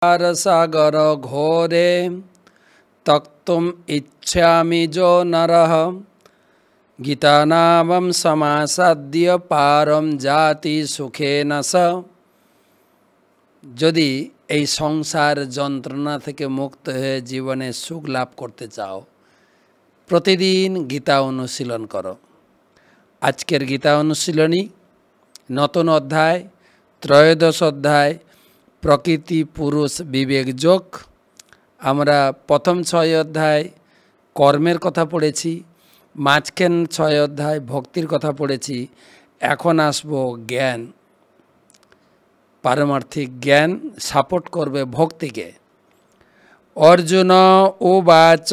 सागर घोरे तक्तुम इच्छामि जो नरः गीतानामं समासाद्य पारम जाति सुखेन स। যদি এই সংসার যন্ত্রণা থেকে মুক্ত হয়ে জীবনে সুখ লাভ করতে চাও, প্রতিদিন গীতা অনুশীলন করো। আজকের গীতা অনুশীলনী নতুন অধ্যায়, ত্রয়োদশ অধ্যায়, প্রকৃতি পুরুষ বিবেক যোগ। আমরা প্রথম 6 অধ্যায় কর্মের কথা পড়েছি, মাঝখান 6 অধ্যায় ভক্তির কথা পড়েছি। এখন আসবো জ্ঞান, পারমার্থিক জ্ঞান সাপোর্ট করবে ভক্তিকে। অর্জুন উবাচ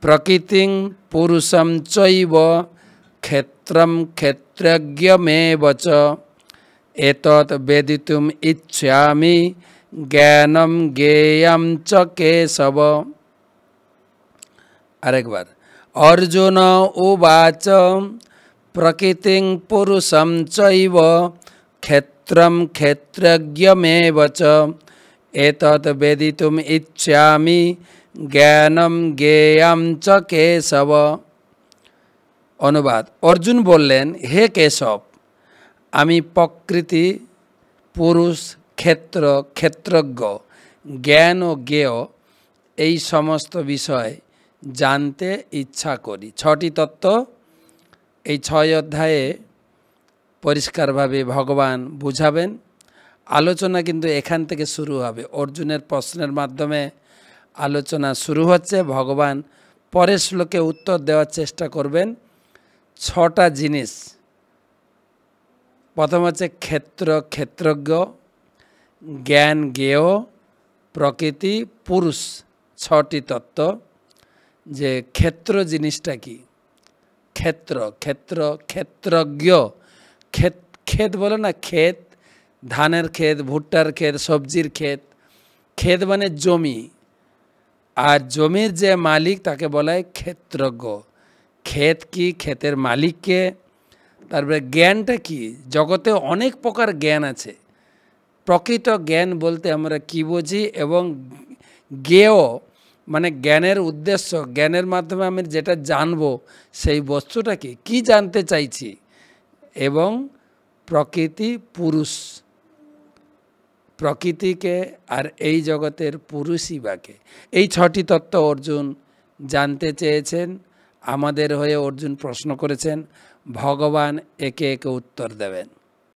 প্রকৃতিং পুরুষম চৈব ক্ষেত্রম ক্ষেত্রজ্ঞমেব চ এতৎ বেদিতুম ইচ্ছামি জ্ঞানম জ্ঞেয়ম চ কেশব। আরেকবার, অর্জুন উবাচ প্রকৃতিং পুরুষম চৈব ক্ষেত্রম ক্ষেত্রজ্ঞমেব চ এতৎ বেদিতুম ইচ্ছামি জ্ঞানম জ্ঞেয়ম চ কেশব। অনুবাদ, অর্জুন বললেন, হে কেশব, আমি প্রকৃতি, পুরুষ, ক্ষেত্র, ক্ষেত্রজ্ঞ, জ্ঞান ও জ্ঞেয় এই সমস্ত বিষয় জানতে ইচ্ছা করি। 6টি তত্ত্ব এই 6 অধ্যায়ে পরিষ্কারভাবে ভগবান বুঝাবেন। আলোচনা কিন্তু এখান থেকে শুরু হবে। অর্জুনের প্রশ্নের মাধ্যমে আলোচনা শুরু হচ্ছে। ভগবান পরের শ্লোকে উত্তর দেওয়ার চেষ্টা করবেন। 6টা জিনিস, প্রথম হচ্ছে ক্ষেত্র ক্ষেত্রজ্ঞ, জ্ঞান জ্ঞেয়, প্রকৃতি পুরুষ। 6টি তত্ত্ব। যে ক্ষেত্র জিনিসটা কি? ক্ষেত্র ক্ষেত্র ক্ষেত্রজ্ঞ, ক্ষেত বলে না, ক্ষেত, ধানের ক্ষেত, ভুট্টার ক্ষেত, সবজির ক্ষেত। ক্ষেত মানে জমি, আর জমির যে মালিক তাকে বলা হয় ক্ষেত্রজ্ঞ। ক্ষেত কি, ক্ষেতের মালিককে। তারপরে জ্ঞানটা কি? জগতে অনেক প্রকার জ্ঞান আছে। প্রকৃত জ্ঞান বলতে আমরা কি বুঝি, এবং জ্ঞেয় মানে জ্ঞানের উদ্দেশ্য, জ্ঞানের মাধ্যমে আমি যেটা জানবো সেই বস্তুটা কি জানতে চাইছি। এবং প্রকৃতি পুরুষ, প্রকৃতিকে আর এই জগতের পুরুষই বাকে। এই 6টি তত্ত্ব অর্জুন জানতে চেয়েছেন। আমাদের হয়ে অর্জুন প্রশ্ন করেছেন, ভগবান একে একে উত্তর দেবেন।